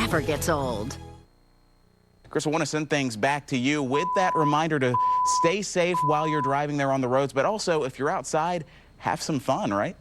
never gets old. Chris, I want to send things back to you with that reminder to stay safe while you're driving there on the roads, but also if you're outside, have some fun, right?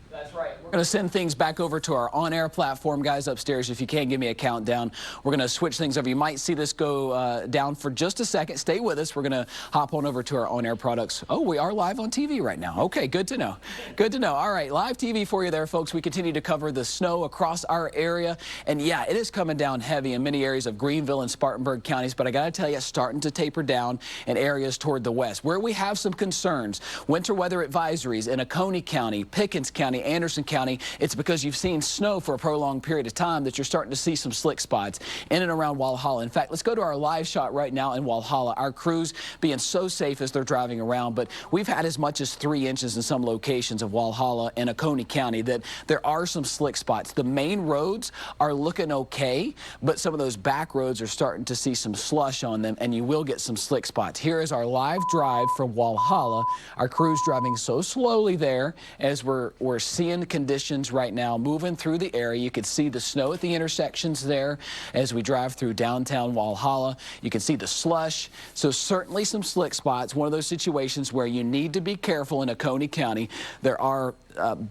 That's right. We're going to send things back over to our on-air platform. Guys upstairs, if you can, give me a countdown. We're going to switch things over. You might see this go down for just a second. Stay with us. We're going to hop on over to our on-air products. Oh, we are live on TV right now. Okay, good to know. Good to know. All right, live TV for you there, folks. We continue to cover the snow across our area. And, yeah, it is coming down heavy in many areas of Greenville and Spartanburg counties. But I got to tell you, it's starting to taper down in areas toward the west, where we have some concerns. Winter weather advisories in Oconee County, Pickens County, Anderson County. It's because you've seen snow for a prolonged period of time that you're starting to see some slick spots in and around Walhalla. In fact, let's go to our live shot right now in Walhalla. Our crews being so safe as they're driving around, but we've had as much as 3 inches in some locations of Walhalla and Oconee County that there are some slick spots. The main roads are looking okay, but some of those back roads are starting to see some slush on them, and you will get some slick spots. Here is our live drive from Walhalla. Our crew's driving so slowly there as we're seeing conditions right now moving through the area. You can see the snow at the intersections there as we drive through downtown Walhalla. You can see the slush, so certainly some slick spots. One of those situations where you need to be careful in Oconee County. There are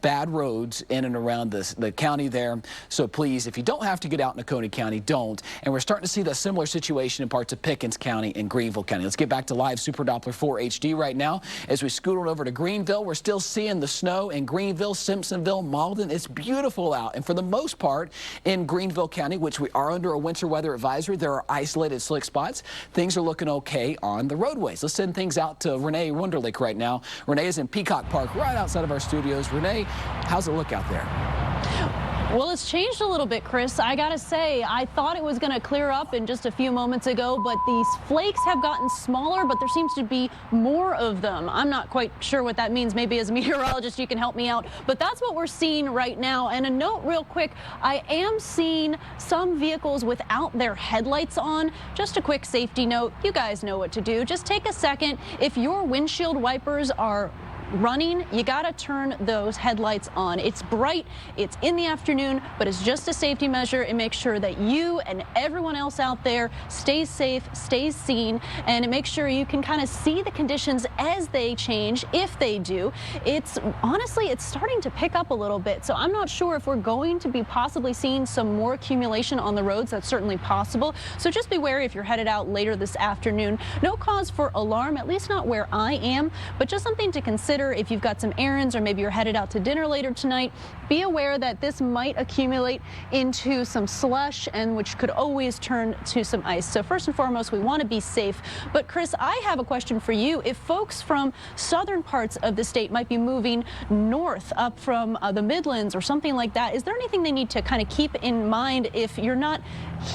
bad roads in and around the county there, so please, if you don't have to get out in Oconee County, don't. And we're starting to see the similar situation in parts of Pickens County and Greenville County. Let's get back to live Super Doppler 4 HD right now as we scoot on over to Greenville. We're still seeing the snow in Greenville, Simpsonville, Malden. It's beautiful out, and for the most part in Greenville County, which we are under a winter weather advisory, there are isolated slick spots. Things are looking okay on the roadways. Let's send things out to Renee Wunderlich right now. Renee is in Peacock Park right outside of our studios. Renee, how's it look out there? Well, it's changed a little bit, Chris. I gotta say, I thought it was gonna clear up in just a few moments ago, but these flakes have gotten smaller, but there seems to be more of them. I'm not quite sure what that means. Maybe as a meteorologist, you can help me out. But that's what we're seeing right now. And a note real quick, I am seeing some vehicles without their headlights on. Just a quick safety note, you guys know what to do. Just take a second. If your windshield wipers are running, you gotta turn those headlights on. It's bright, it's in the afternoon, but it's just a safety measure and make sure that you and everyone else out there stays safe, stays seen, and make sure you can kind of see the conditions as they change, if they do. It's honestly, it's starting to pick up a little bit, so I'm not sure if we're going to be possibly seeing some more accumulation on the roads. That's certainly possible, so just be wary if you're headed out later this afternoon. No cause for alarm, at least not where I am, but just something to consider if you've got some errands or maybe you're headed out to dinner later tonight. Be aware that this might accumulate into some slush, and which could always turn to some ice. So first and foremost, we want to be safe. But Chris, I have a question for you. If folks from southern parts of the state might be moving north up from the Midlands or something like that, is there anything they need to kind of keep in mind if you're not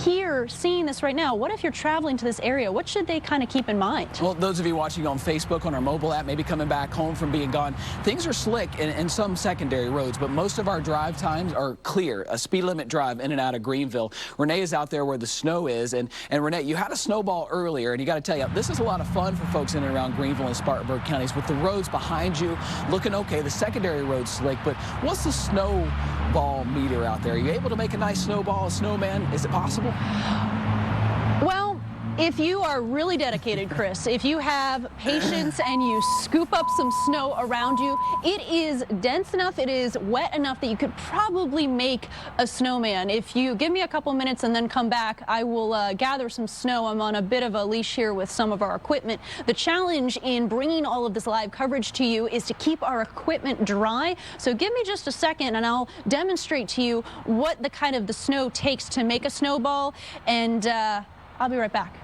here seeing this right now? What if you're traveling to this area? What should they kind of keep in mind? Well, those of you watching on Facebook, on our mobile app, maybe coming back home from being gone, things are slick in some secondary roads, but most of our drive times are clear. A speed limit drive in and out of Greenville. Renee is out there where the snow is, and Renee, you had a snowball earlier, and you got to tell you, this is a lot of fun for folks in and around Greenville and Spartanburg counties with the roads behind you looking okay. The secondary road's slick, but what's the snowball meter out there? Are you able to make a nice snowball, a snowman? Is it possible? Well, if you are really dedicated, Chris, if you have patience and you scoop up some snow around you, it is dense enough, it is wet enough that you could probably make a snowman. If you give me a couple minutes and then come back, I will gather some snow. I'm on a bit of a leash here with some of our equipment. The challenge in bringing all of this live coverage to you is to keep our equipment dry. So give me just a second and I'll demonstrate to you what the snow takes to make a snowball, and I'll be right back.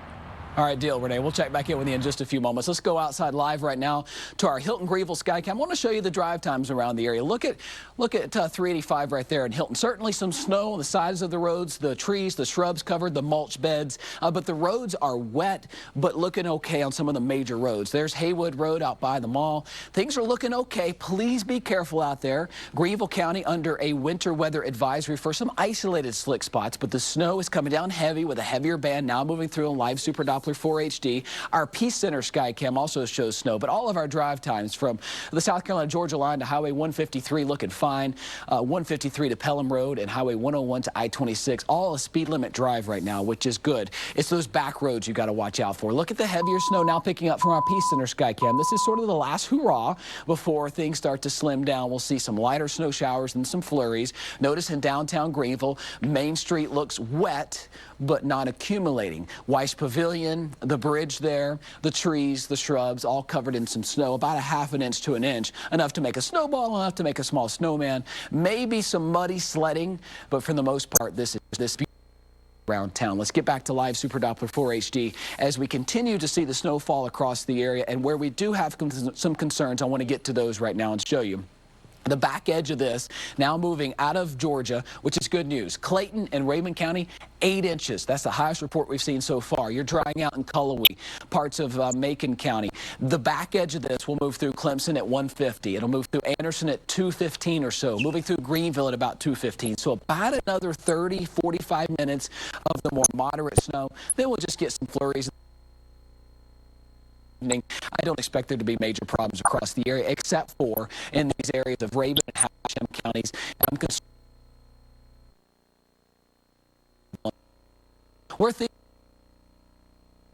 All right, deal, Renee. We'll check back in with you in just a few moments. Let's go outside live right now to our Hilton Greenville Skycam. I want to show you the drive times around the area. Look at 385 right there in Hilton. Certainly some snow on the sides of the roads, the trees, the shrubs covered, the mulch beds, but the roads are wet, but looking okay on some of the major roads. There's Haywood Road out by the mall. Things are looking okay. Please be careful out there. Greenville County under a winter weather advisory for some isolated slick spots, but the snow is coming down heavy with a heavier band now moving through on live Super Doppler Doppler 4 HD. Our Peace Center Skycam also shows snow, but all of our drive times from the South Carolina-Georgia line to Highway 153 looking fine, 153 to Pelham Road and Highway 101 to I-26, all a speed limit drive right now, which is good. It's those back roads you got to watch out for. Look at the heavier snow now picking up from our Peace Center Skycam. This is sort of the last hurrah before things start to slim down. We'll see some lighter snow showers and some flurries. Notice in downtown Greenville, Main Street looks wet, but not accumulating. Weiss Pavilion, the bridge there, the trees, the shrubs, all covered in some snow, about a ½ an inch to an inch, enough to make a snowball, enough to make a small snowman. Maybe some muddy sledding, but for the most part, this is around town. Let's get back to live Super Doppler 4 HD as we continue to see the snow fall across the area, and where we do have some concerns, I want to get to those right now and show you. The back edge of this now moving out of Georgia, which is good news. Clayton and Raymond County, 8 inches. That's the highest report we've seen so far. You're drying out in Cullowhee, parts of Macon County. The back edge of this will move through Clemson at 150. It'll move through Anderson at 215 or so, moving through Greenville at about 215. So about another 30, 45 minutes of the more moderate snow. Then we'll just get some flurries. I don't expect there to be major problems across the area, except for in these areas of Raven and Hashem counties. I'm concerned where things